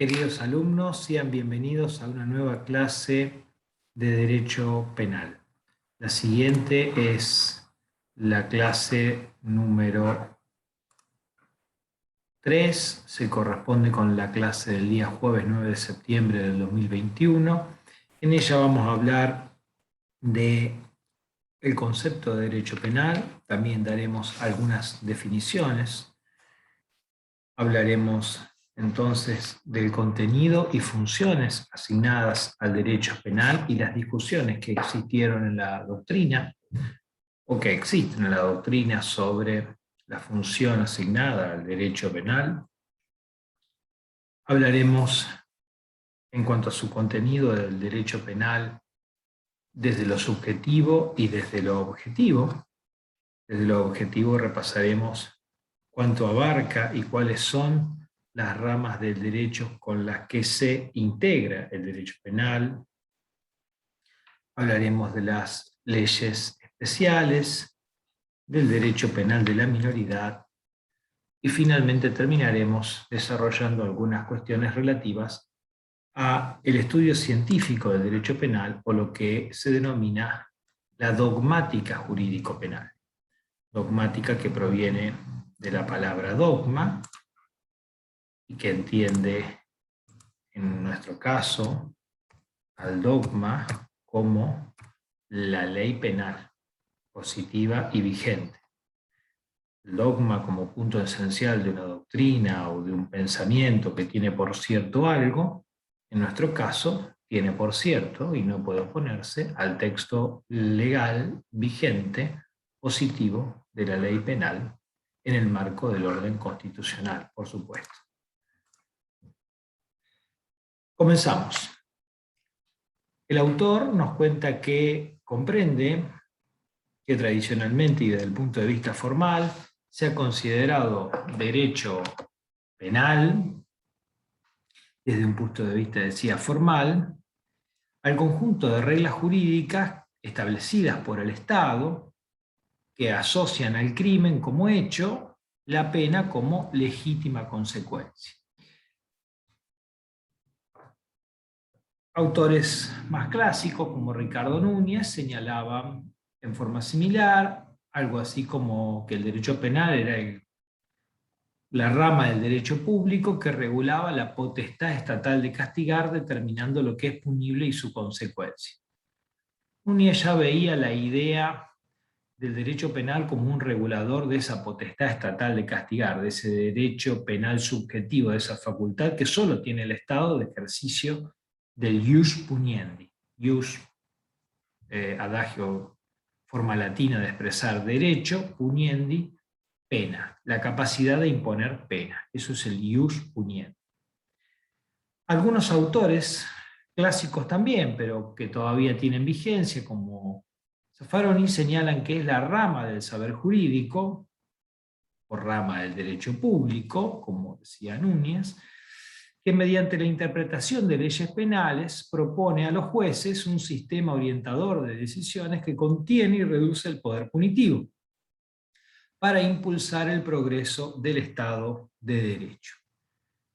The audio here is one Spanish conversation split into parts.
Queridos alumnos, sean bienvenidos a una nueva clase de Derecho Penal. La siguiente es la clase número 3, se corresponde con la clase del día jueves 9 de septiembre del 2021. En ella vamos a hablar del concepto de derecho penal, también daremos algunas definiciones, hablaremos entonces del contenido y funciones asignadas al derecho penal y las discusiones que existieron en la doctrina o que existen en la doctrina sobre la función asignada al derecho penal. Hablaremos en cuanto a su contenido del derecho penal desde lo subjetivo y desde lo objetivo. Desde lo objetivo repasaremos cuánto abarca y cuáles son las ramas del derecho con las que se integra el derecho penal. Hablaremos de las leyes especiales, del derecho penal de la minoridad y finalmente terminaremos desarrollando algunas cuestiones relativas a el estudio científico del derecho penal o lo que se denomina la dogmática jurídico-penal. Dogmática que proviene de la palabra dogma y que entiende, en nuestro caso, al dogma como la ley penal, positiva y vigente. El dogma como punto esencial de una doctrina o de un pensamiento que tiene por cierto algo, en nuestro caso, tiene por cierto y no puede oponerse al texto legal vigente, positivo de la ley penal, en el marco del orden constitucional, por supuesto. Comenzamos. El autor nos cuenta que comprende que tradicionalmente y desde el punto de vista formal se ha considerado derecho penal, desde un punto de vista, decía, formal, al conjunto de reglas jurídicas establecidas por el Estado que asocian al crimen como hecho, la pena como legítima consecuencia. Autores más clásicos, como Ricardo Núñez, señalaban en forma similar, algo así como que el derecho penal era la rama del derecho público que regulaba la potestad estatal de castigar, determinando lo que es punible y su consecuencia. Núñez ya veía la idea del derecho penal como un regulador de esa potestad estatal de castigar, de ese derecho penal subjetivo, de esa facultad que solo tiene el Estado de ejercicio del ius puniendi. Ius, adagio, forma latina de expresar derecho, puniendi, pena, la capacidad de imponer pena. Eso es el ius puniendi. Algunos autores clásicos también, pero que todavía tienen vigencia, como Zaffaroni, señalan que es la rama del saber jurídico, o rama del derecho público, como decía Núñez, que mediante la interpretación de leyes penales propone a los jueces un sistema orientador de decisiones que contiene y reduce el poder punitivo para impulsar el progreso del Estado de Derecho.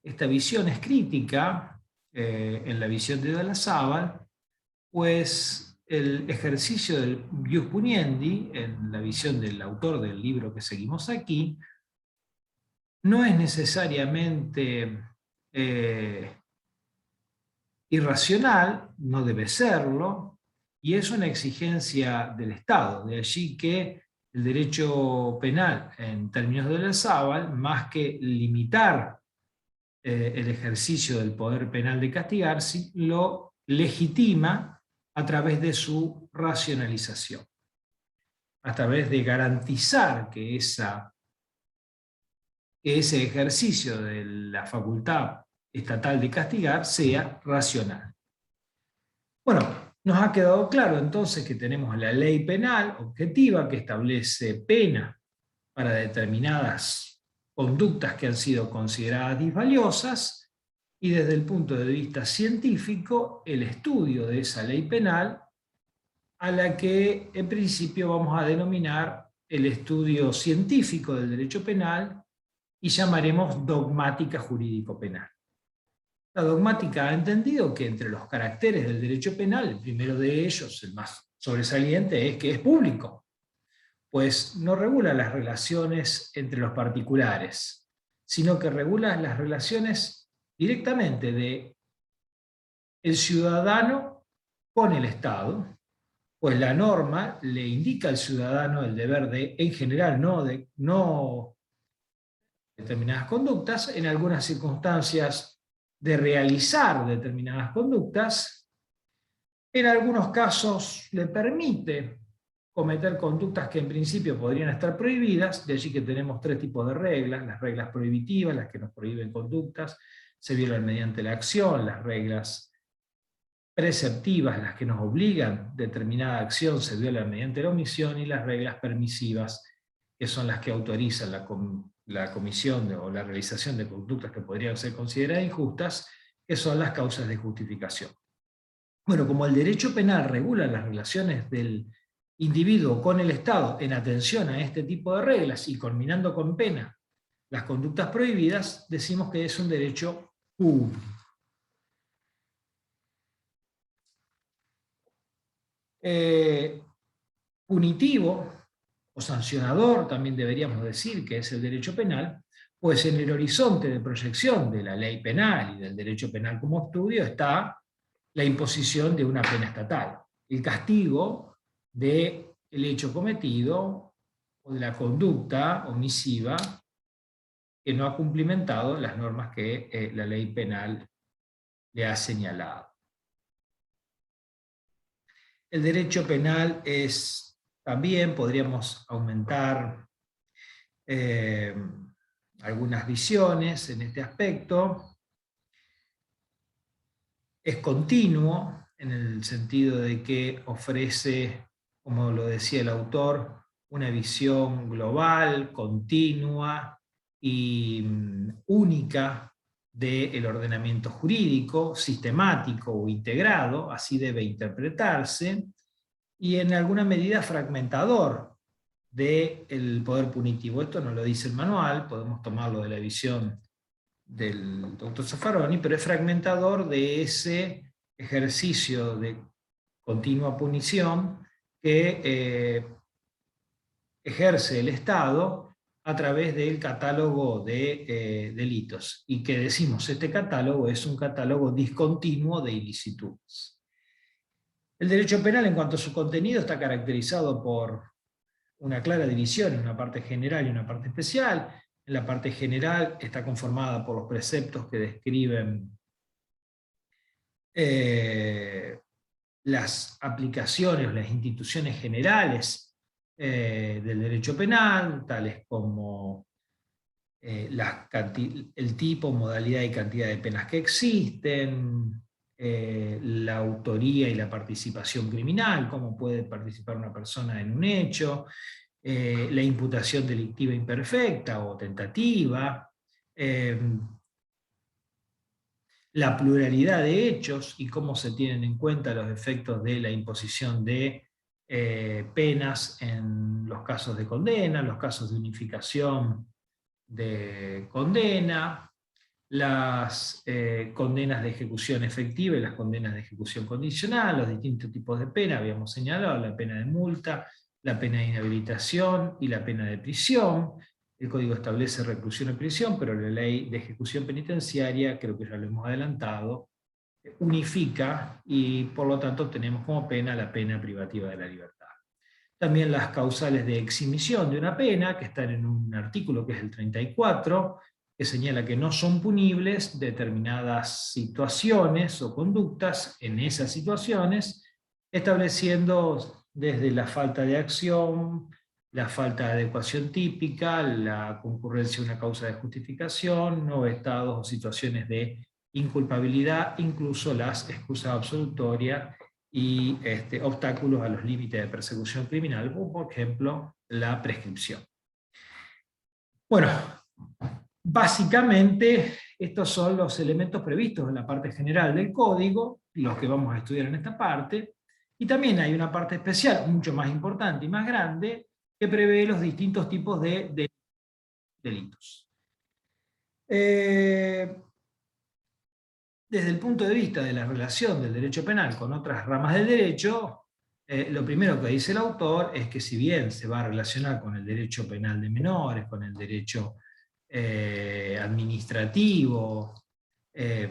Esta visión es crítica en la visión de Olazábal, pues el ejercicio del ius puniendi, en la visión del autor del libro que seguimos aquí, no es necesariamente irracional, no debe serlo, y es una exigencia del Estado. De allí que el derecho penal, en términos de Olazábal, más que limitar el ejercicio del poder penal de castigar, lo legitima a través de su racionalización, a través de garantizar que ese ejercicio de la facultad estatal de castigar sea racional. Bueno, nos ha quedado claro entonces que tenemos la ley penal objetiva que establece pena para determinadas conductas que han sido consideradas disvaliosas, y desde el punto de vista científico, el estudio de esa ley penal, a la que en principio vamos a denominar el estudio científico del derecho penal y llamaremos dogmática jurídico-penal. La dogmática ha entendido que entre los caracteres del derecho penal, el primero de ellos, el más sobresaliente, es que es público, pues no regula las relaciones entre los particulares, sino que regula las relaciones directamente de el ciudadano con el Estado, pues la norma le indica al ciudadano el deber de, en general, no determinadas conductas, en algunas circunstancias de realizar determinadas conductas, en algunos casos le permite cometer conductas que en principio podrían estar prohibidas, de allí que tenemos tres tipos de reglas: las reglas prohibitivas, las que nos prohíben conductas, se violan mediante la acción; las reglas preceptivas, las que nos obligan determinada acción, se violan mediante la omisión; y las reglas permisivas, que son las que autorizan la comisión o la realización de conductas que podrían ser consideradas injustas, que son las causas de justificación. Bueno, como el derecho penal regula las relaciones del individuo con el Estado en atención a este tipo de reglas y culminando con pena las conductas prohibidas, decimos que es un derecho público. Punitivo o sancionador, también deberíamos decir que es el derecho penal, pues en el horizonte de proyección de la ley penal y del derecho penal como estudio está la imposición de una pena estatal, el castigo del hecho cometido o de la conducta omisiva que no ha cumplimentado las normas que la ley penal le ha señalado. El derecho penal es, también podríamos aumentar algunas visiones en este aspecto. Es continuo en el sentido de que ofrece, como lo decía el autor, una visión global, continua y única del ordenamiento jurídico, sistemático o integrado, así debe interpretarse, y en alguna medida fragmentador del poder punitivo. Esto no lo dice el manual, podemos tomarlo de la visión del doctor Zaffaroni, pero es fragmentador de ese ejercicio de continua punición que ejerce el Estado a través del catálogo de delitos, y que decimos, este catálogo es un catálogo discontinuo de ilicitudes. El derecho penal, en cuanto a su contenido, está caracterizado por una clara división en una parte general y una parte especial. En la parte general está conformada por los preceptos que describen las aplicaciones o las instituciones generales del derecho penal, tales como el tipo, modalidad y cantidad de penas que existen, la autoría y la participación criminal, cómo puede participar una persona en un hecho, la imputación delictiva imperfecta o tentativa, la pluralidad de hechos y cómo se tienen en cuenta los efectos de la imposición de penas en los casos de condena, los casos de unificación de condena, las condenas de ejecución efectiva y las condenas de ejecución condicional, los distintos tipos de pena, habíamos señalado la pena de multa, la pena de inhabilitación y la pena de prisión. El Código establece reclusión o prisión, pero la ley de ejecución penitenciaria, creo que ya lo hemos adelantado, unifica y por lo tanto tenemos como pena la pena privativa de la libertad. También las causales de eximisión de una pena, que están en un artículo que es el 34, que señala que no son punibles determinadas situaciones o conductas en esas situaciones, estableciendo desde la falta de acción, la falta de adecuación típica, la concurrencia de una causa de justificación, nuevos estados o situaciones de inculpabilidad, incluso las excusas absolutorias y obstáculos a los límites de persecución criminal, como por ejemplo la prescripción. Bueno, básicamente estos son los elementos previstos en la parte general del código, los que vamos a estudiar en esta parte, y también hay una parte especial, mucho más importante y más grande, que prevé los distintos tipos de delitos. desde el punto de vista de la relación del derecho penal con otras ramas del derecho, lo primero que dice el autor es que si bien se va a relacionar con el derecho penal de menores, con el derecho administrativo, eh,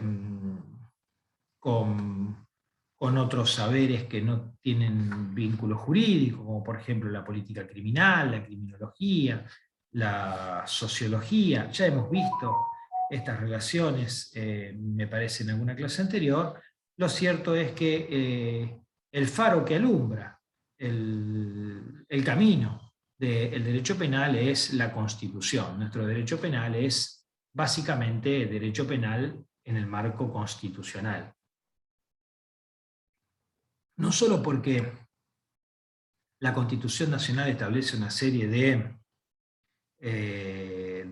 con, con otros saberes que no tienen vínculo jurídico, como por ejemplo la política criminal, la criminología, la sociología. Ya hemos visto estas relaciones, me parece, en alguna clase anterior. Lo cierto es que el faro que alumbra el camino del derecho penal es la Constitución. Nuestro derecho penal es básicamente derecho penal en el marco constitucional. No solo porque la Constitución Nacional establece una serie de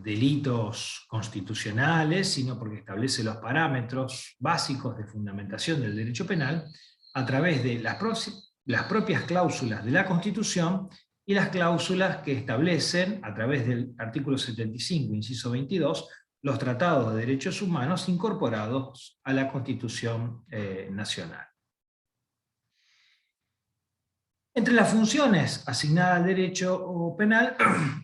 delitos constitucionales, sino porque establece los parámetros básicos de fundamentación del derecho penal a través de las propias cláusulas de la Constitución y las cláusulas que establecen, a través del artículo 75, inciso 22, los tratados de derechos humanos incorporados a la Constitución Nacional. Entre las funciones asignadas al derecho penal,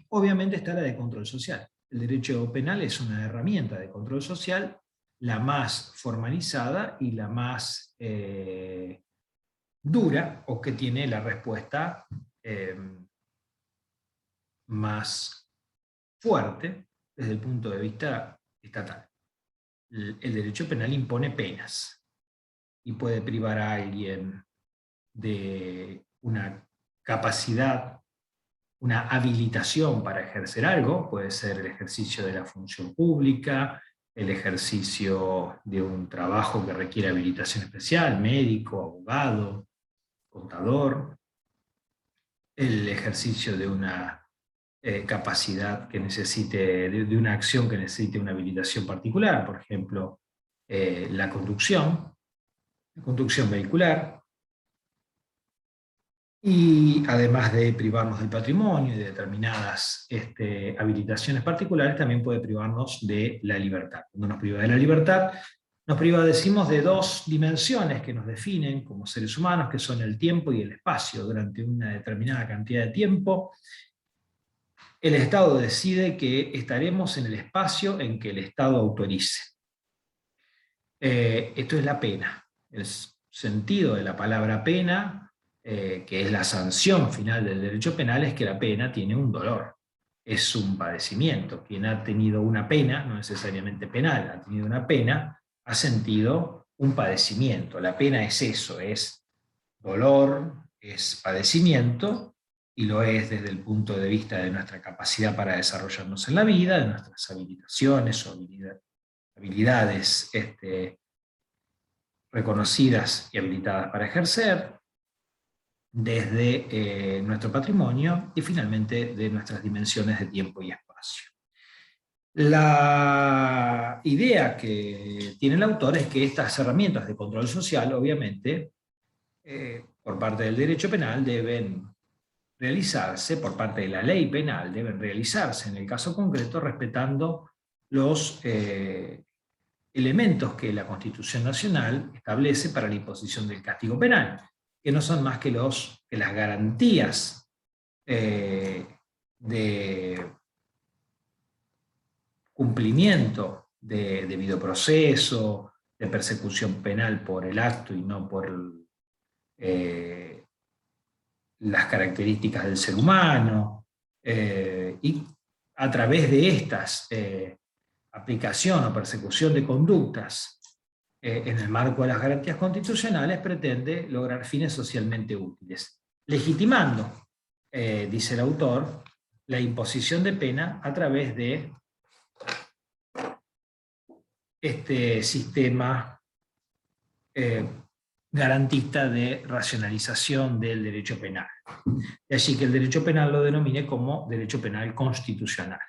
obviamente está la de control social. El derecho penal es una herramienta de control social, la más formalizada y la más dura, o que tiene la respuesta más fuerte desde el punto de vista estatal. El derecho penal impone penas y puede privar a alguien de una capacidad, una habilitación para ejercer algo, puede ser el ejercicio de la función pública, el ejercicio de un trabajo que requiere habilitación especial, médico, abogado, contador, el ejercicio de una capacidad que necesite, de una acción que necesite una habilitación particular, por ejemplo, la conducción vehicular, y además de privarnos del patrimonio y de determinadas habilitaciones particulares, también puede privarnos de la libertad. Cuando nos priva de la libertad, nos priva, decimos, de dos dimensiones que nos definen como seres humanos, que son el tiempo y el espacio. Durante una determinada cantidad de tiempo, el Estado decide que estaremos en el espacio en que el Estado autorice. Esto es la pena. El sentido de la palabra pena, que es la sanción final del derecho penal, es que la pena tiene un dolor, es un padecimiento. Quien ha tenido una pena, no necesariamente penal, ha tenido una pena, ha sentido un padecimiento. La pena es eso, es dolor, es padecimiento, y lo es desde el punto de vista de nuestra capacidad para desarrollarnos en la vida, de nuestras habilitaciones o habilidades reconocidas y habilitadas para ejercer, desde nuestro patrimonio y finalmente de nuestras dimensiones de tiempo y espacio. La idea que tiene el autor es que estas herramientas de control social, obviamente, por parte del derecho penal deben realizarse, por parte de la ley penal, deben realizarse en el caso concreto respetando los elementos que la Constitución Nacional establece para la imposición del castigo penal, que no son más que las garantías de cumplimiento de debido proceso, de persecución penal por el acto y no por las características del ser humano, y a través de estas aplicación o persecución de conductas en el marco de las garantías constitucionales, pretende lograr fines socialmente útiles, legitimando, dice el autor, la imposición de pena a través de este sistema garantista de racionalización del derecho penal. De allí que el derecho penal lo denomine como derecho penal constitucional.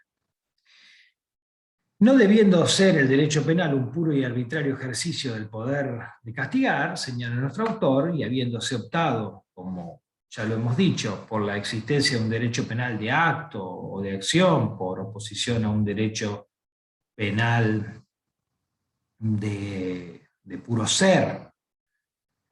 No debiendo ser el derecho penal un puro y arbitrario ejercicio del poder de castigar, señala nuestro autor, y habiéndose optado, como ya lo hemos dicho, por la existencia de un derecho penal de acto o de acción, por oposición a un derecho penal de de puro ser,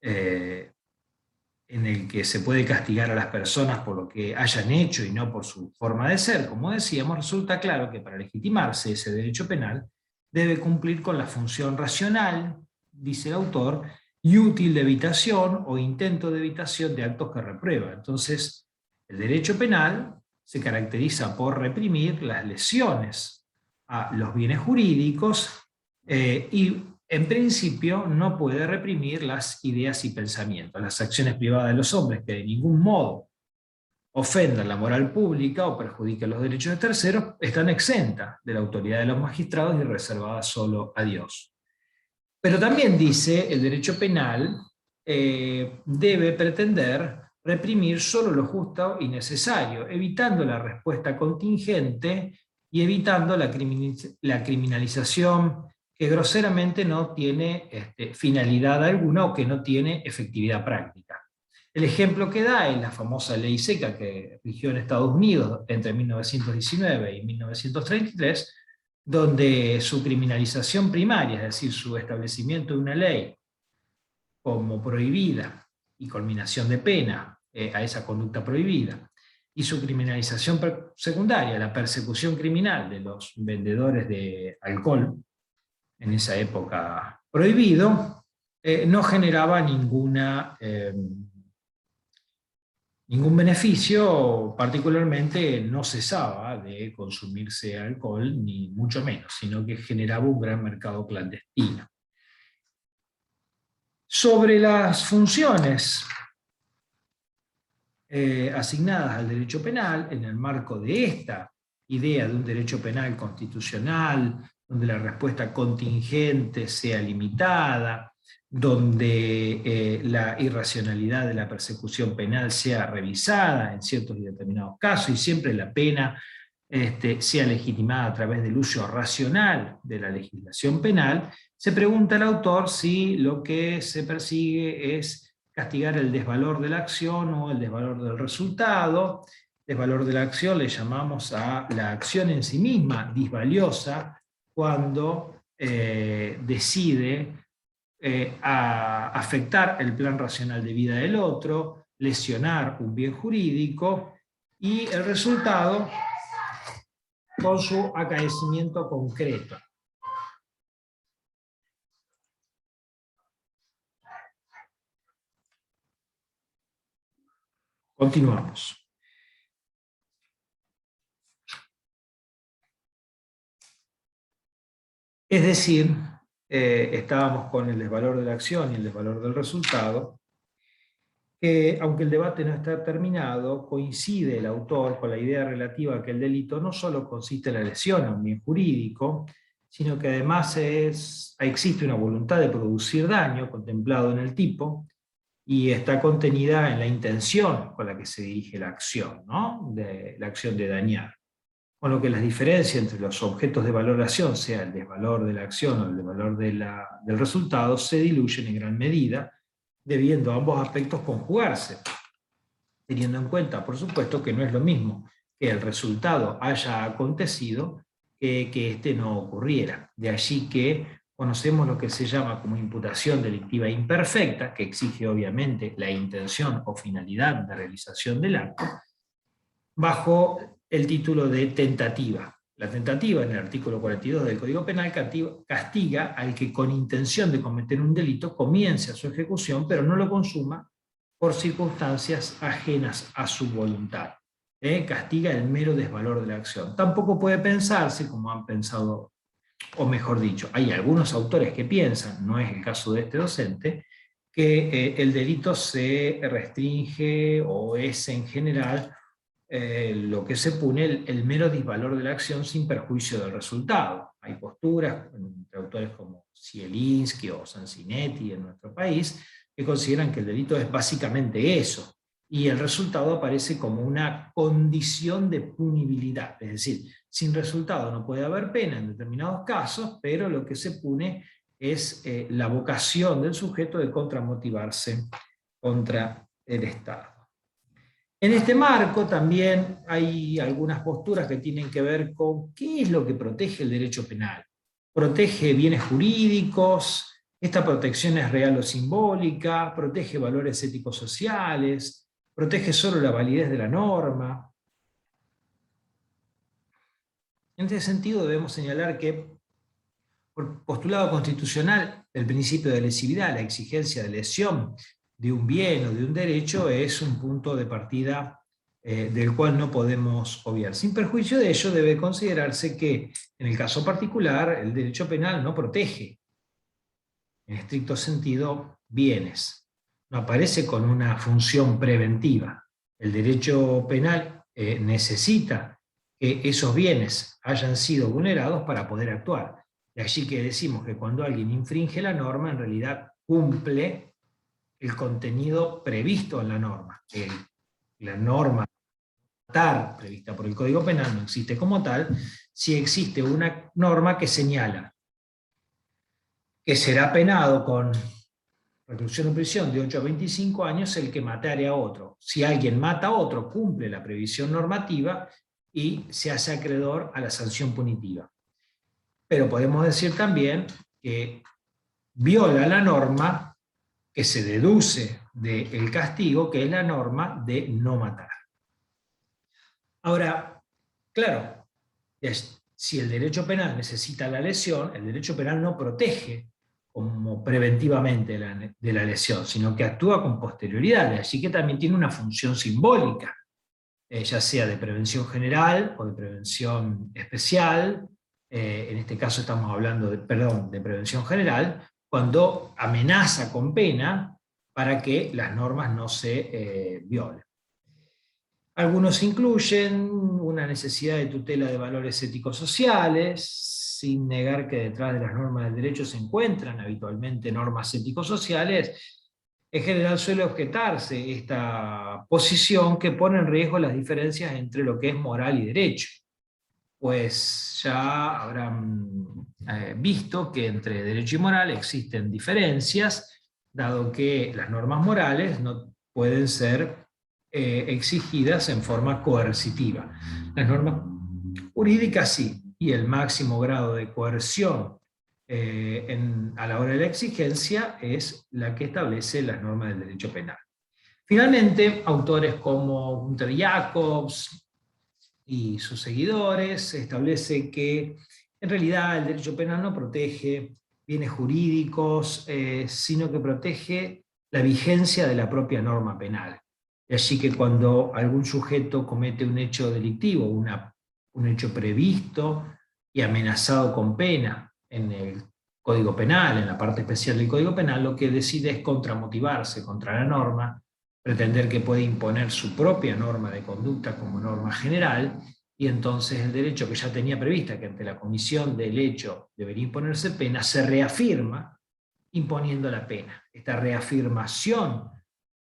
en el que se puede castigar a las personas por lo que hayan hecho y no por su forma de ser, como decíamos, resulta claro que para legitimarse ese derecho penal debe cumplir con la función racional, dice el autor, y útil de evitación o intento de evitación de actos que reprueba. Entonces, el derecho penal se caracteriza por reprimir las lesiones a los bienes jurídicos y en principio no puede reprimir las ideas y pensamientos, las acciones privadas de los hombres que de ningún modo ofendan la moral pública o perjudiquen los derechos de terceros, están exentas de la autoridad de los magistrados y reservadas solo a Dios. Pero también dice el derecho penal debe pretender reprimir solo lo justo y necesario, evitando la respuesta contingente y evitando la criminalización que groseramente no tiene finalidad alguna o que no tiene efectividad práctica. El ejemplo que da es la famosa ley seca que rigió en Estados Unidos entre 1919 y 1933, donde su criminalización primaria, es decir, su establecimiento de una ley como prohibida y culminación de pena a esa conducta prohibida, y su criminalización secundaria, la persecución criminal de los vendedores de alcohol, en esa época prohibido, no generaba ningún beneficio, particularmente no cesaba de consumirse alcohol, ni mucho menos, sino que generaba un gran mercado clandestino. Sobre las funciones asignadas al derecho penal, en el marco de esta idea de un derecho penal constitucional, donde la respuesta contingente sea limitada, donde la irracionalidad de la persecución penal sea revisada en ciertos y determinados casos, y siempre la pena sea legitimada a través del uso racional de la legislación penal, se pregunta el autor si lo que se persigue es castigar el desvalor de la acción o el desvalor del resultado. Desvalor de la acción le llamamos a la acción en sí misma disvaliosa cuando decide a afectar el plan racional de vida del otro, lesionar un bien jurídico, y el resultado con su acaecimiento concreto. Continuamos. Es decir, estábamos con el desvalor de la acción y el desvalor del resultado, que aunque el debate no está terminado, coincide el autor con la idea relativa a que el delito no solo consiste en la lesión a un bien jurídico, sino que además existe una voluntad de producir daño contemplado en el tipo, y está contenida en la intención con la que se dirige la acción, ¿no? La acción de dañar. Con lo que las diferencias entre los objetos de valoración, sea el desvalor de la acción o el desvalor del resultado, se diluyen en gran medida, debiendo ambos aspectos conjugarse, teniendo en cuenta, por supuesto, que no es lo mismo que el resultado haya acontecido que éste no ocurriera. De allí que conocemos lo que se llama como imputación delictiva imperfecta, que exige obviamente la intención o finalidad de realización del acto, bajo el título de tentativa. La tentativa, en el artículo 42 del Código Penal, castiga al que con intención de cometer un delito comience a su ejecución, pero no lo consuma por circunstancias ajenas a su voluntad. Castiga el mero desvalor de la acción. Tampoco puede pensarse, como han pensado, o mejor dicho, hay algunos autores que piensan, no es el caso de este docente, que el delito se restringe o es en general lo que se pone el mero disvalor de la acción sin perjuicio del resultado. Hay posturas entre autores como Zielinski o Sansinetti en nuestro país que consideran que el delito es básicamente eso, y el resultado aparece como una condición de punibilidad, es decir, sin resultado no puede haber pena en determinados casos, pero lo que se pune es la vocación del sujeto de contramotivarse contra el Estado. En este marco también hay algunas posturas que tienen que ver con qué es lo que protege el derecho penal. ¿Protege bienes jurídicos Esta protección es real o simbólica, protege valores éticos sociales, protege solo la validez de la norma. En este sentido debemos señalar que por postulado constitucional, el principio de lesividad, la exigencia de lesión de un bien o de un derecho es un punto de partida del cual no podemos obviar. Sin perjuicio de ello, debe considerarse que, en el caso particular, el derecho penal no protege, en estricto sentido, bienes. No aparece con una función preventiva. El derecho penal necesita que esos bienes hayan sido vulnerados para poder actuar. De allí que decimos que cuando alguien infringe la norma, en realidad cumple el contenido previsto en la norma. La norma prevista por el Código Penal no existe como tal, si existe una norma que señala que será penado con reclusión o prisión de 8 a 25 años el que matare a otro. Si alguien mata a otro, cumple la previsión normativa y se hace acreedor a la sanción punitiva. Pero podemos decir también que viola la norma que se deduce del castigo, que es la norma de no matar. Ahora, claro, si el derecho penal necesita la lesión, el derecho penal no protege como preventivamente de la lesión, sino que actúa con posterioridad, así que también tiene una función simbólica, ya sea de prevención general o de prevención especial. En este caso estamos hablando de prevención general, cuando amenaza con pena para que las normas no se violen. Algunos incluyen una necesidad de tutela de valores éticos sociales, sin negar que detrás de las normas del derecho se encuentran habitualmente normas éticos sociales. En general suele objetarse esta posición que pone en riesgo las diferencias entre lo que es moral y derecho, pues ya habrán visto que entre derecho y moral existen diferencias, dado que las normas morales no pueden ser exigidas en forma coercitiva. Las normas jurídicas sí, y el máximo grado de coerción a la hora de la exigencia es la que establece las normas del derecho penal. Finalmente, autores como Gunther Jacobs y sus seguidores establecen que en realidad el derecho penal no protege bienes jurídicos, sino que protege la vigencia de la propia norma penal. Y así que cuando algún sujeto comete un hecho delictivo, un hecho previsto y amenazado con pena en el Código Penal, en la parte especial del Código Penal, lo que decide es contramotivarse contra la norma, pretender que puede imponer su propia norma de conducta como norma general, y entonces el derecho que ya tenía prevista, que ante la comisión del hecho debería imponerse pena, se reafirma imponiendo la pena. Esta reafirmación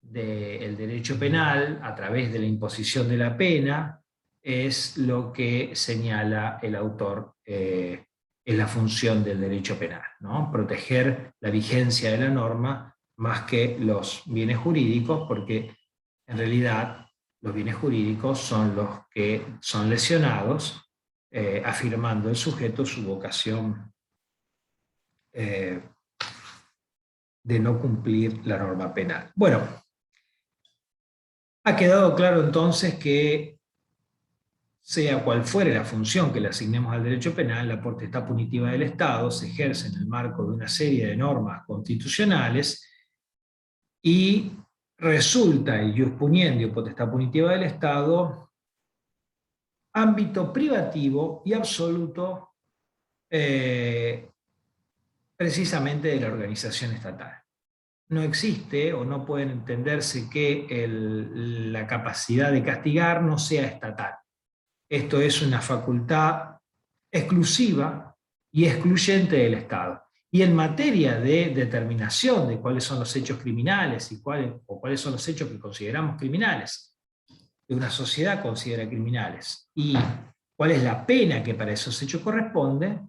del derecho penal a través de la imposición de la pena es lo que señala el autor es la función del derecho penal, ¿no? Proteger la vigencia de la norma más que los bienes jurídicos, porque en realidad los bienes jurídicos son los que son lesionados, afirmando el sujeto su vocación de no cumplir la norma penal. Bueno, ha quedado claro entonces que, sea cual fuere la función que le asignemos al derecho penal, la potestad punitiva del Estado se ejerce en el marco de una serie de normas constitucionales y resulta el ius puniendi o potestad punitiva del Estado ámbito privativo y absoluto precisamente de la organización estatal. No existe o no puede entenderse que la capacidad de castigar no sea estatal. Esto es una facultad exclusiva y excluyente del Estado. Y en materia de determinación de cuáles son los hechos criminales y cuáles son los hechos que consideramos criminales, que una sociedad considera criminales, y cuál es la pena que para esos hechos corresponde,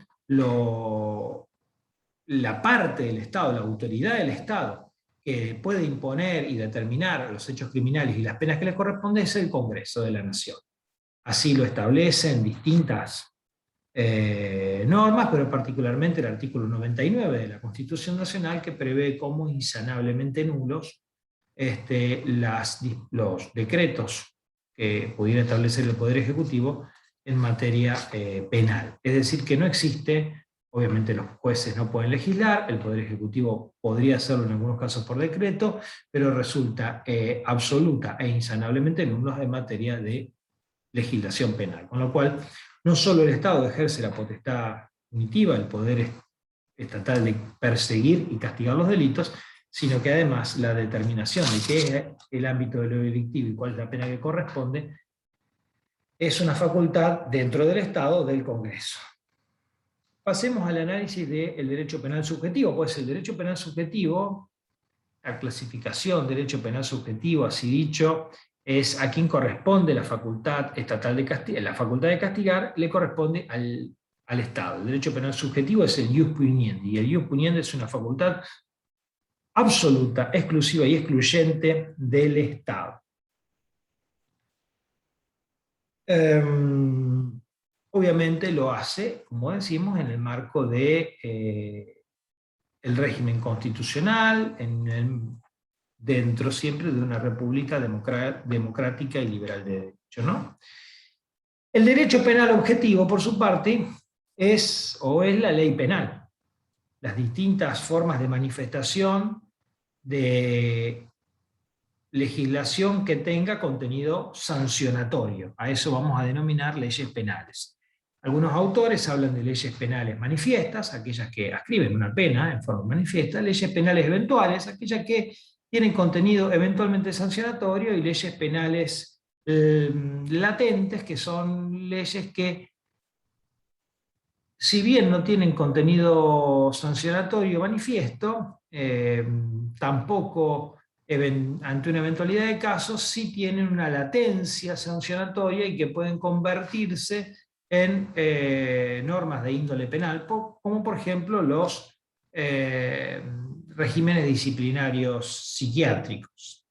la parte del Estado, la autoridad del Estado, que puede imponer y determinar los hechos criminales y las penas que les corresponden es el Congreso de la Nación. Así lo establece en distintas normas, pero particularmente el artículo 99 de la Constitución Nacional, que prevé como insanablemente nulos los decretos que pudiera establecer el Poder Ejecutivo en materia penal. Es decir, que no existe, obviamente los jueces no pueden legislar, el Poder Ejecutivo podría hacerlo en algunos casos por decreto, pero resulta absoluta e insanablemente nulos en materia de legislación penal. Con lo cual, no solo el Estado ejerce la potestad punitiva, el poder estatal de perseguir y castigar los delitos, sino que además la determinación de qué es el ámbito de lo delictivo y cuál es la pena que corresponde, es una facultad dentro del Estado del Congreso. Pasemos al análisis del derecho penal subjetivo, pues el derecho penal subjetivo, la clasificación derecho penal subjetivo, así dicho, es a quien corresponde la facultad estatal de castigar, la facultad de castigar le corresponde al Estado. El derecho penal subjetivo es el ius puniendi, y el ius puniendi es una facultad absoluta, exclusiva y excluyente del Estado. Obviamente lo hace, como decimos, en el marco de el régimen constitucional, dentro siempre de una república democrática y liberal de derecho, ¿no? El derecho penal objetivo, por su parte, es la ley penal. Las distintas formas de manifestación de legislación que tenga contenido sancionatorio. A eso vamos a denominar leyes penales. Algunos autores hablan de leyes penales manifiestas, aquellas que ascriben una pena en forma manifiesta, leyes penales eventuales, aquellas que tienen contenido eventualmente sancionatorio, y leyes penales latentes, que son leyes que, si bien no tienen contenido sancionatorio manifiesto, tampoco ante una eventualidad de casos sí tienen una latencia sancionatoria y que pueden convertirse en normas de índole penal, como por ejemplo los regímenes disciplinarios psiquiátricos.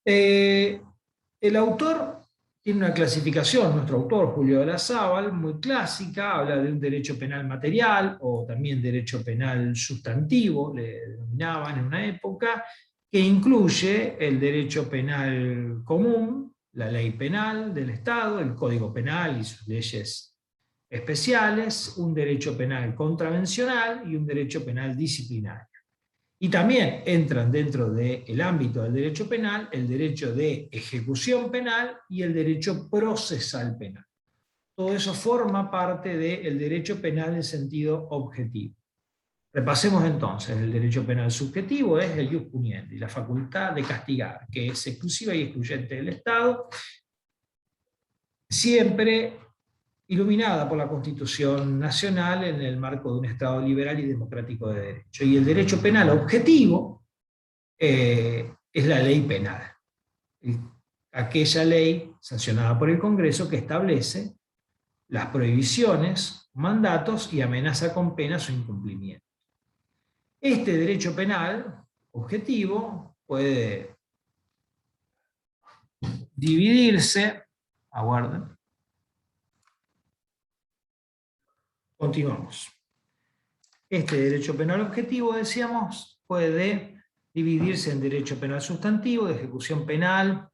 El autor tiene una clasificación, nuestro autor Julio Olazábal, muy clásica, habla de un derecho penal material o también derecho penal sustantivo, le denominaban en una época, que incluye el derecho penal común, la ley penal del Estado, el Código Penal y sus leyes especiales, un derecho penal contravencional y un derecho penal disciplinario. Y también entran dentro del ámbito del derecho penal el derecho de ejecución penal y el derecho procesal penal. Todo eso forma parte del derecho penal en sentido objetivo. Repasemos entonces: el derecho penal subjetivo es el ius puniendi, la facultad de castigar, que es exclusiva y excluyente del Estado, siempre iluminada por la Constitución Nacional en el marco de un Estado liberal y democrático de derecho. Y el derecho penal objetivo es la ley penal, aquella ley sancionada por el Congreso que establece las prohibiciones, mandatos y amenaza con pena su incumplimiento. Este derecho penal objetivo puede dividirse, aguarden, continuamos. Este derecho penal objetivo, decíamos, puede dividirse en derecho penal sustantivo, de ejecución penal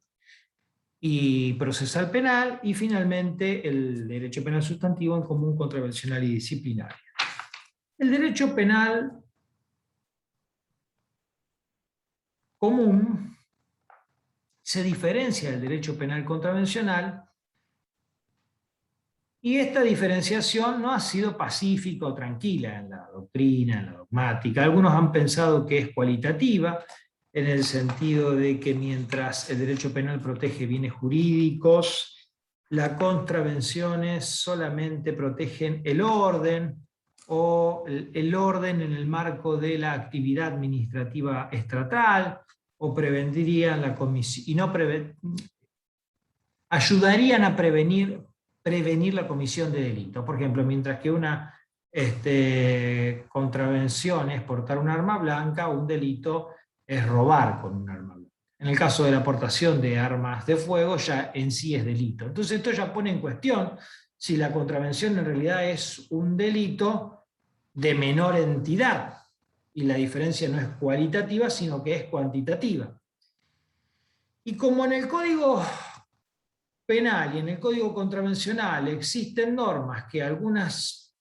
y procesal penal, y finalmente el derecho penal sustantivo en común, contravencional y disciplinario. El derecho penal común se diferencia del derecho penal contravencional, y esta diferenciación no ha sido pacífica o tranquila en la doctrina, en la dogmática. Algunos han pensado que es cualitativa, en el sentido de que mientras el derecho penal protege bienes jurídicos, las contravenciones solamente protegen el orden, o el orden en el marco de la actividad administrativa estatal, o prevendrían la comisión, y no ayudarían a prevenir la comisión de delitos. Por ejemplo, mientras que una contravención es portar un arma blanca, un delito es robar con un arma blanca. En el caso de la aportación de armas de fuego, ya en sí es delito. Entonces esto ya pone en cuestión si la contravención en realidad es un delito de menor entidad, y la diferencia no es cualitativa, sino que es cuantitativa. Y como en el Código Penal y en el Código Contravencional existen normas que algunas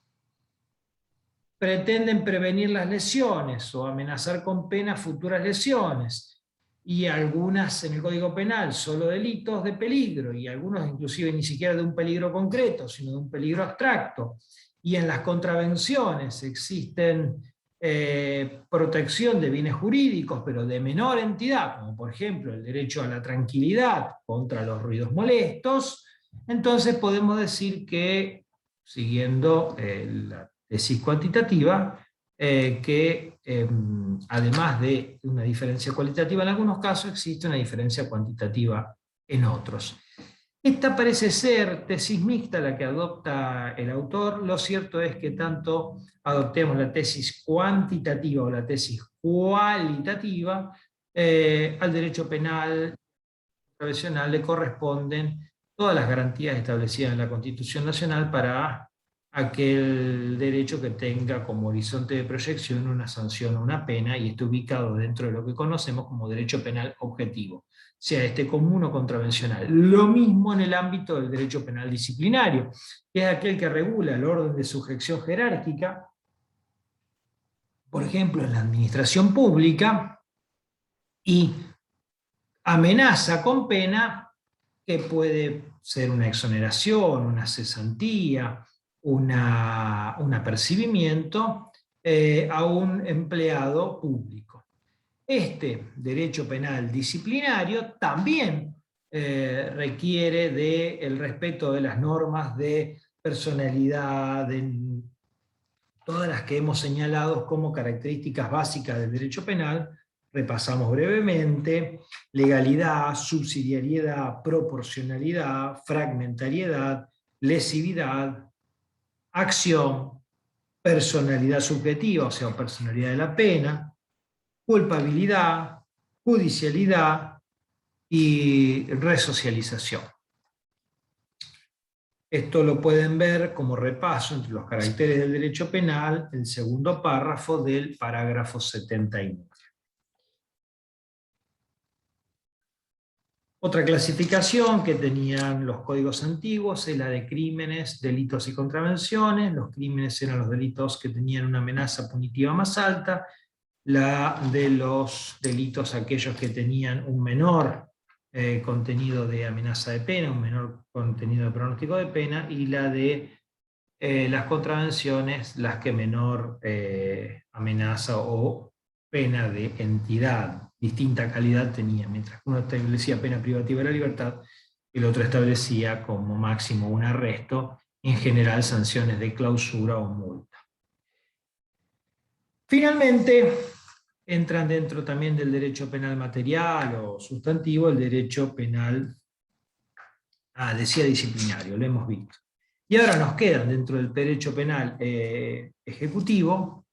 pretenden prevenir las lesiones o amenazar con pena futuras lesiones, y algunas en el Código Penal solo delitos de peligro, y algunos inclusive ni siquiera de un peligro concreto, sino de un peligro abstracto, y en las contravenciones existen protección de bienes jurídicos, pero de menor entidad, como por ejemplo el derecho a la tranquilidad contra los ruidos molestos, entonces podemos decir que, siguiendo la tesis cuantitativa, que además de una diferencia cualitativa en algunos casos, existe una diferencia cuantitativa en otros. Esta parece ser tesis mixta la que adopta el autor. Lo cierto es que tanto adoptemos la tesis cuantitativa o la tesis cualitativa, al derecho penal profesional le corresponden todas las garantías establecidas en la Constitución Nacional para aquel derecho que tenga como horizonte de proyección una sanción o una pena y esté ubicado dentro de lo que conocemos como derecho penal objetivo, sea este común o contravencional. Lo mismo en el ámbito del derecho penal disciplinario, que es aquel que regula el orden de sujeción jerárquica, por ejemplo, en la administración pública, y amenaza con pena que puede ser una exoneración, una cesantía, un apercibimiento a un empleado público. Este derecho penal disciplinario también requiere del respeto de las normas de personalidad, de todas las que hemos señalado como características básicas del derecho penal. Repasamos brevemente: legalidad, subsidiariedad, proporcionalidad, fragmentariedad, lesividad, acción, personalidad subjetiva, o sea, personalidad de la pena, culpabilidad, judicialidad y resocialización. Esto lo pueden ver como repaso entre los caracteres del derecho penal, el segundo párrafo del parágrafo 79. Otra clasificación que tenían los códigos antiguos es la de crímenes, delitos y contravenciones. Los crímenes eran los delitos que tenían una amenaza punitiva más alta, la de los delitos aquellos que tenían un menor contenido de amenaza de pena, un menor contenido de pronóstico de pena, y la de las contravenciones, las que menor amenaza o pena de entidad, distinta calidad tenía. Mientras que uno establecía pena privativa de la libertad, el otro establecía como máximo un arresto, en general sanciones de clausura o multa. Finalmente, entran dentro también del derecho penal material o sustantivo el derecho penal, decía disciplinario, lo hemos visto. Y ahora nos quedan dentro del derecho penal ejecutivo,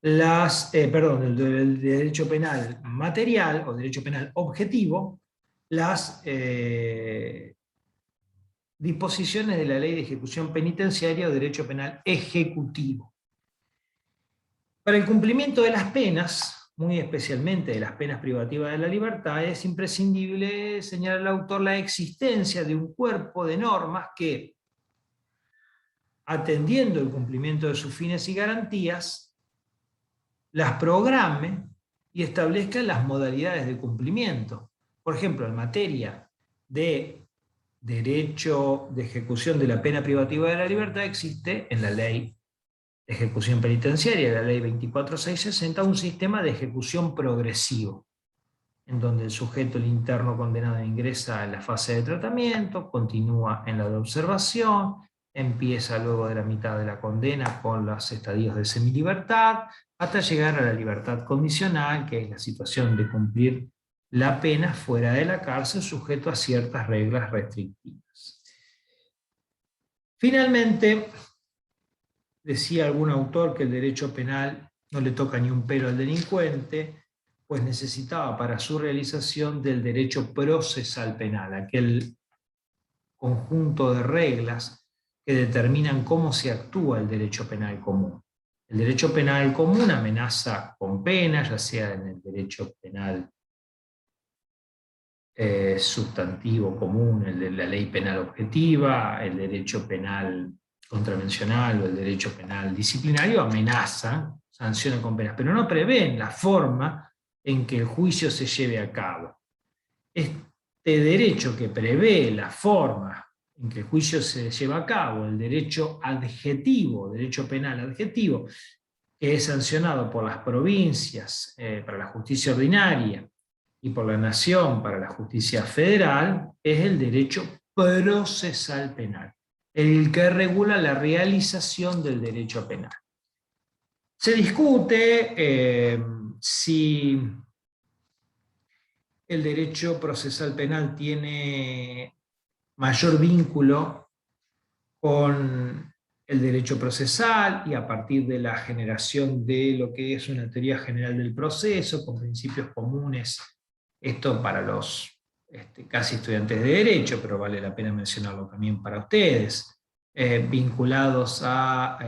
el derecho penal material o derecho penal objetivo, las disposiciones de la Ley de Ejecución Penitenciaria o derecho penal ejecutivo. Para el cumplimiento de las penas, muy especialmente de las penas privativas de la libertad, es imprescindible, señala el autor, la existencia de un cuerpo de normas que, atendiendo el cumplimiento de sus fines y garantías, las programe y establezca las modalidades de cumplimiento. Por ejemplo, en materia de derecho de ejecución de la pena privativa de la libertad existe en la Ley de Ejecución Penitenciaria, la Ley 24660, un sistema de ejecución progresivo, en donde el sujeto, el interno condenado, ingresa en la fase de tratamiento, continúa en la de observación, empieza luego de la mitad de la condena con los estadios de semilibertad, hasta llegar a la libertad condicional, que es la situación de cumplir la pena fuera de la cárcel, sujeto a ciertas reglas restrictivas. Finalmente, decía algún autor que el derecho penal no le toca ni un pelo al delincuente, pues necesitaba para su realización del derecho procesal penal, aquel conjunto de reglas que determinan cómo se actúa el derecho penal común. El derecho penal común amenaza con pena, ya sea en el derecho penal sustantivo común, el de la ley penal objetiva, el derecho penal contravencional o el derecho penal disciplinario, amenazan, sancionan con penas, pero no prevén la forma en que el juicio se lleve a cabo. Este derecho que prevé la forma en que el juicio se lleva a cabo, el derecho adjetivo, derecho penal adjetivo, que es sancionado por las provincias para la justicia ordinaria y por la nación para la justicia federal, es el derecho procesal penal, el que regula la realización del derecho penal. Se discute si el derecho procesal penal tiene mayor vínculo con el derecho procesal y a partir de la generación de lo que es una teoría general del proceso, con principios comunes, esto para los casi estudiantes de derecho, pero vale la pena mencionarlo también para ustedes, vinculados a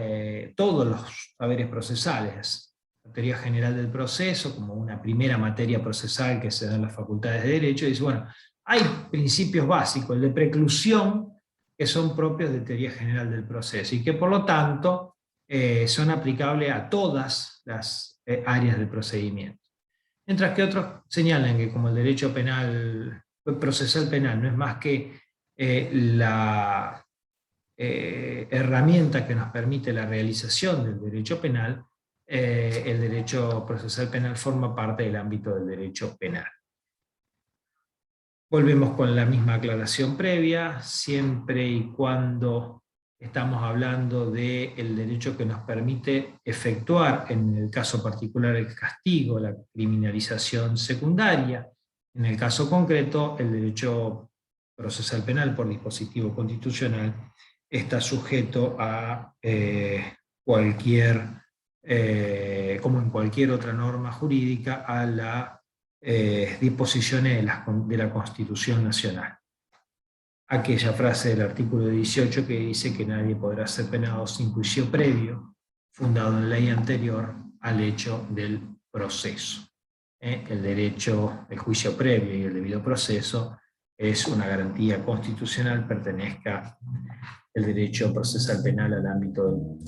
todos los saberes procesales. La teoría general del proceso, como una primera materia procesal que se da en las facultades de derecho, dice, bueno, hay principios básicos, el de preclusión, que son propios de teoría general del proceso y que por lo tanto son aplicables a todas las áreas del procedimiento. Mientras que otros señalan que como el derecho penal, procesal penal no es más que la herramienta que nos permite la realización del derecho penal, el derecho procesal penal forma parte del ámbito del derecho penal. Volvemos con la misma aclaración previa, siempre y cuando estamos hablando del derecho que nos permite efectuar, en el caso particular el castigo, la criminalización secundaria, en el caso concreto el derecho procesal penal por dispositivo constitucional está sujeto a cualquier, como en cualquier otra norma jurídica, a la disposiciones de la Constitución Nacional. Aquella frase del artículo 18 que dice que nadie podrá ser penado sin juicio previo, fundado en ley anterior al hecho del proceso. El derecho, el juicio previo y el debido proceso es una garantía constitucional, pertenezca el derecho procesal penal al ámbito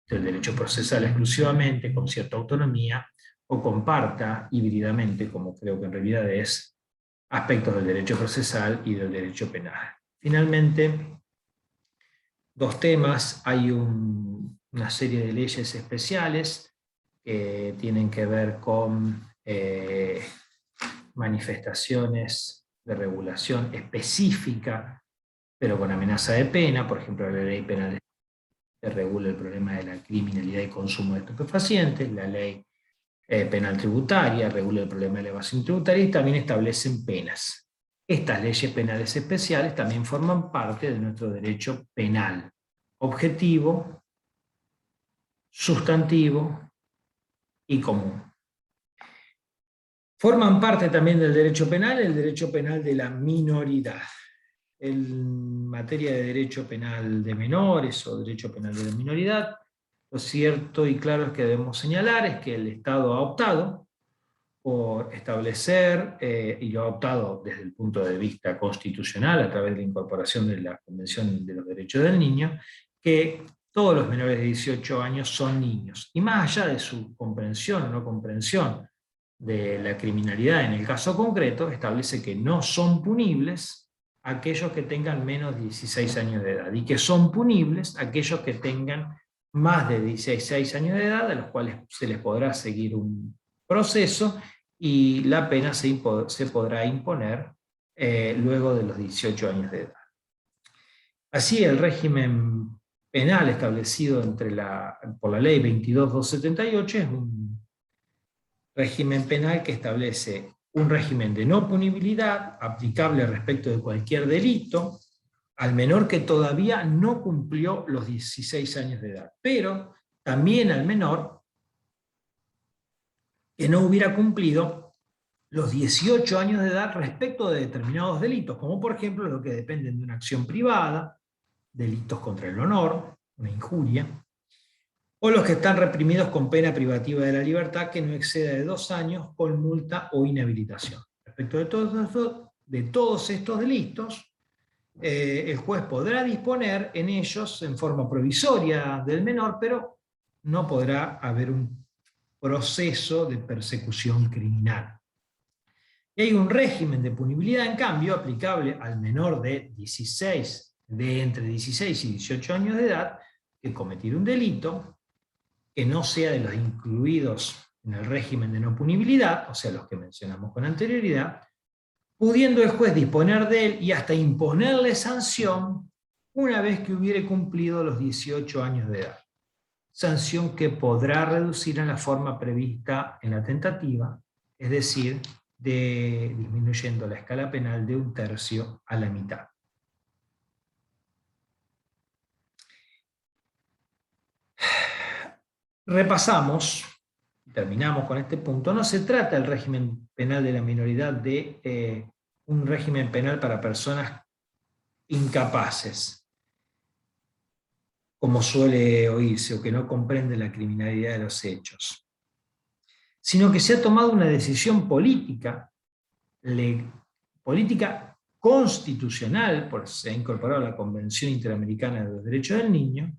del derecho procesal exclusivamente, con cierta autonomía, o comparta híbridamente, como creo que en realidad es, aspectos del derecho procesal y del derecho penal. Finalmente, dos temas. Hay una serie de leyes especiales que tienen que ver con manifestaciones de regulación específica, pero con amenaza de pena, por ejemplo, la ley penal que regula el problema de la criminalidad y consumo de estupefacientes, la ley penal tributaria, regula el problema de la evasión tributaria y también establecen penas. Estas leyes penales especiales también forman parte de nuestro derecho penal, objetivo, sustantivo y común. Forman parte también del derecho penal el derecho penal de la minoridad. En materia de derecho penal de menores o derecho penal de la minoridad, lo cierto y claro es que debemos señalar es que el Estado ha optado por establecer, y lo ha optado desde el punto de vista constitucional a través de la incorporación de la Convención de los Derechos del Niño, que todos los menores de 18 años son niños. Y más allá de su comprensión o no comprensión de la criminalidad en el caso concreto, establece que no son punibles aquellos que tengan menos de 16 años de edad y que son punibles aquellos que tengan más de 16 años de edad, a los cuales se les podrá seguir un proceso y la pena se podrá imponer luego de los 18 años de edad. Así, el régimen penal establecido por la ley 22.278 es un régimen penal que establece un régimen de no punibilidad aplicable respecto de cualquier delito al menor que todavía no cumplió los 16 años de edad, pero también al menor que no hubiera cumplido los 18 años de edad respecto de determinados delitos, como por ejemplo los que dependen de una acción privada, delitos contra el honor, una injuria, o los que están reprimidos con pena privativa de la libertad que no exceda de 2 años con multa o inhabilitación. Respecto de todos estos delitos, el juez podrá disponer en ellos en forma provisoria del menor, pero no podrá haber un proceso de persecución criminal. Y hay un régimen de punibilidad, en cambio, aplicable al menor de entre 16 y 18 años de edad, que cometiera un delito que no sea de los incluidos en el régimen de no punibilidad, o sea, los que mencionamos con anterioridad, pudiendo el juez disponer de él y hasta imponerle sanción una vez que hubiere cumplido los 18 años de edad. Sanción que podrá reducir en la forma prevista en la tentativa, es decir, disminuyendo la escala penal de 1/3 a la mitad. Repasamos, terminamos con este punto. No se trata el régimen penal de la minoridad de un régimen penal para personas incapaces, como suele oírse, o que no comprende la criminalidad de los hechos, sino que se ha tomado una decisión política constitucional, porque se ha incorporado a la Convención Interamericana de los Derechos del Niño,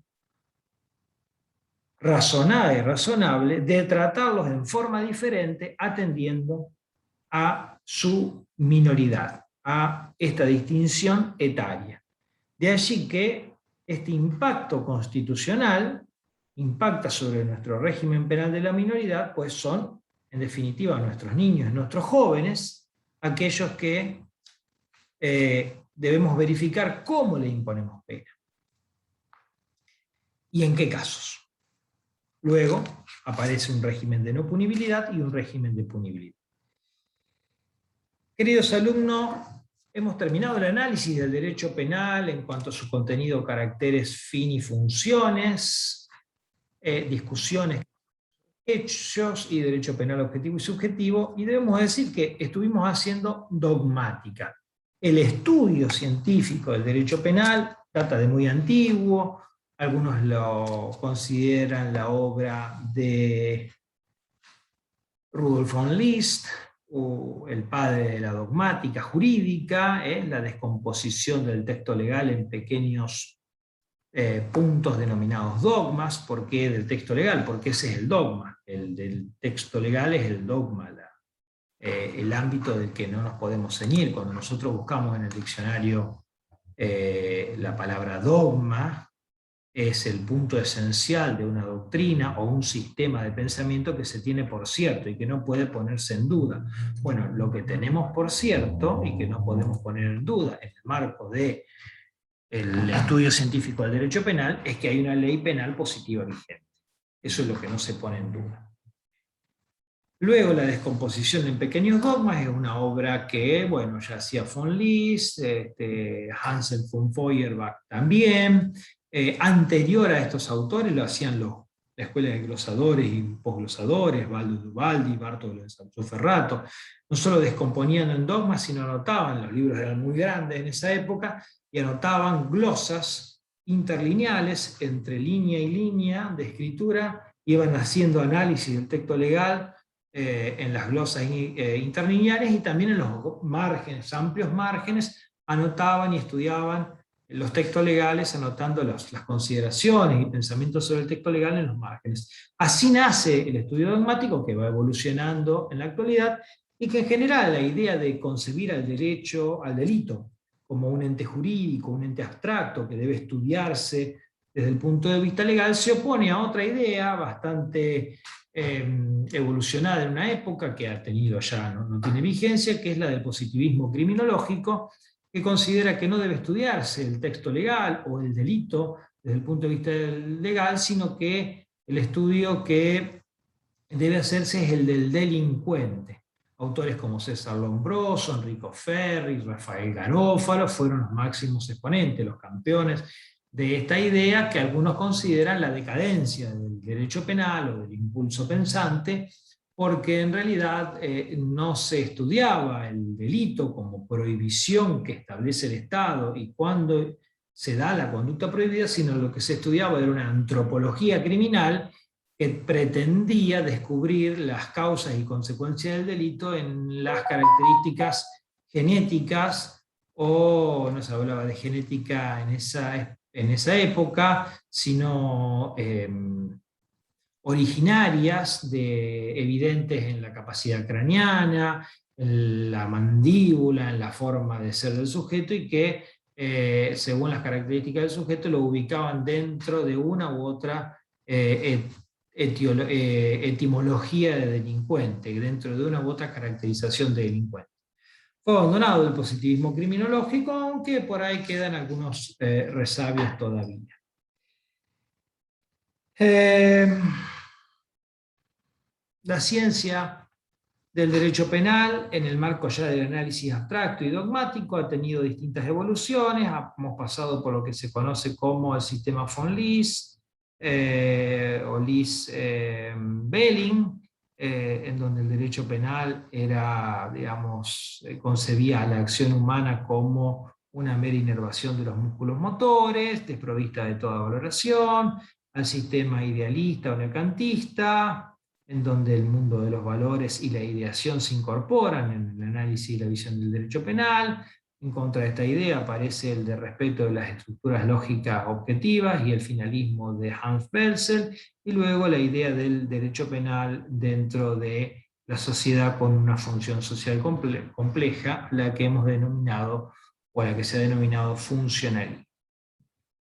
razonada y razonable, de tratarlos en forma diferente atendiendo a su minoridad, a esta distinción etaria. De allí que este impacto constitucional impacta sobre nuestro régimen penal de la minoridad, pues son, en definitiva, nuestros niños, nuestros jóvenes, aquellos que debemos verificar cómo le imponemos pena y en qué casos. Luego aparece un régimen de no punibilidad y un régimen de punibilidad. Queridos alumnos, hemos terminado el análisis del derecho penal en cuanto a su contenido, caracteres, fin y funciones, discusiones, hechos y derecho penal objetivo y subjetivo, y debemos decir que estuvimos haciendo dogmática. El estudio científico del derecho penal data de muy antiguo, algunos lo consideran la obra de Rudolf von List, o el padre de la dogmática jurídica, la descomposición del texto legal en pequeños puntos denominados dogmas. ¿Por qué del texto legal? Porque ese es el dogma. El del texto legal es el dogma, el ámbito del que no nos podemos ceñir. Cuando nosotros buscamos en el diccionario la palabra dogma, es el punto esencial de una doctrina o un sistema de pensamiento que se tiene por cierto y que no puede ponerse en duda. Bueno, lo que tenemos por cierto y que no podemos poner en duda en el marco del estudio científico del derecho penal es que hay una ley penal positiva vigente. Eso es lo que no se pone en duda. Luego, la descomposición en pequeños dogmas es una obra que, bueno, ya hacía von List, Hansen von Feuerbach también. Anterior a estos autores lo hacían la escuela de glosadores y posglosadores, Baldo Duvaldi, Bartolo de Sanzoferrato. No solo descomponían en dogmas, sino anotaban, los libros eran muy grandes en esa época, y anotaban glosas interlineales entre línea y línea de escritura, iban haciendo análisis del texto legal en las glosas interlineales, y también en los márgenes, amplios márgenes, anotaban y estudiaban los textos legales, anotando las consideraciones y pensamientos sobre el texto legal en los márgenes. Así nace el estudio dogmático, que va evolucionando en la actualidad, y que en general la idea de concebir al delito, como un ente jurídico, un ente abstracto que debe estudiarse desde el punto de vista legal, se opone a otra idea bastante evolucionada en una época que ha tenido ya, no tiene vigencia, que es la del positivismo criminológico, que considera que no debe estudiarse el texto legal o el delito desde el punto de vista legal, sino que el estudio que debe hacerse es el del delincuente. Autores como César Lombroso, Enrico Ferri, Rafael Garófalo fueron los máximos exponentes, los campeones de esta idea, que algunos consideran la decadencia del derecho penal o del impulso pensante, porque en realidad no se estudiaba el delito como prohibición que establece el Estado, y cuando se da la conducta prohibida, sino lo que se estudiaba era una antropología criminal que pretendía descubrir las causas y consecuencias del delito en las características genéticas, o no se hablaba de genética en esa época, sino originarias, evidentes en la capacidad craneana, en la mandíbula, en la forma de ser del sujeto, y que según las características del sujeto lo ubicaban dentro de una u otra etimología de delincuente, dentro de una u otra caracterización de delincuente. Fue abandonado el positivismo criminológico, aunque por ahí quedan algunos resabios todavía. La ciencia del derecho penal, en el marco ya del análisis abstracto y dogmático, ha tenido distintas evoluciones. Hemos pasado por lo que se conoce como el sistema von Lis, o Lis-Belling, en donde el derecho penal era, digamos, concebía a la acción humana como una mera inervación de los músculos motores, desprovista de toda valoración, al sistema idealista o neocantista, en donde el mundo de los valores y la ideación se incorporan en el análisis y la visión del derecho penal. En contra de esta idea aparece el de respeto de las estructuras lógicas objetivas y el finalismo de Hans Belzel, y luego la idea del derecho penal dentro de la sociedad con una función social compleja, la que hemos denominado, o la que se ha denominado funcionalismo.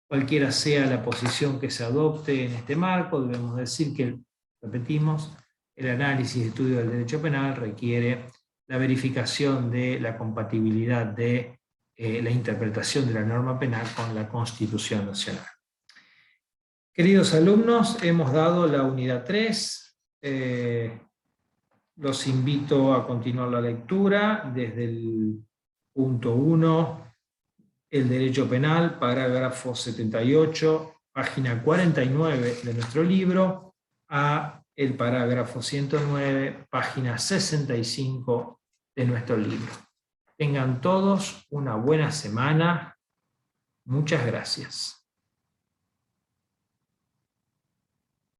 Cualquiera sea la posición que se adopte en este marco, debemos decir que, repetimos, el análisis y estudio del derecho penal requiere la verificación de la compatibilidad de la interpretación de la norma penal con la Constitución Nacional. Queridos alumnos, hemos dado la unidad 3. Los invito a continuar la lectura desde el punto 1, el derecho penal, parágrafo 78, página 49 de nuestro libro, a el parágrafo 109, página 65 de nuestro libro. Tengan todos una buena semana. Muchas gracias.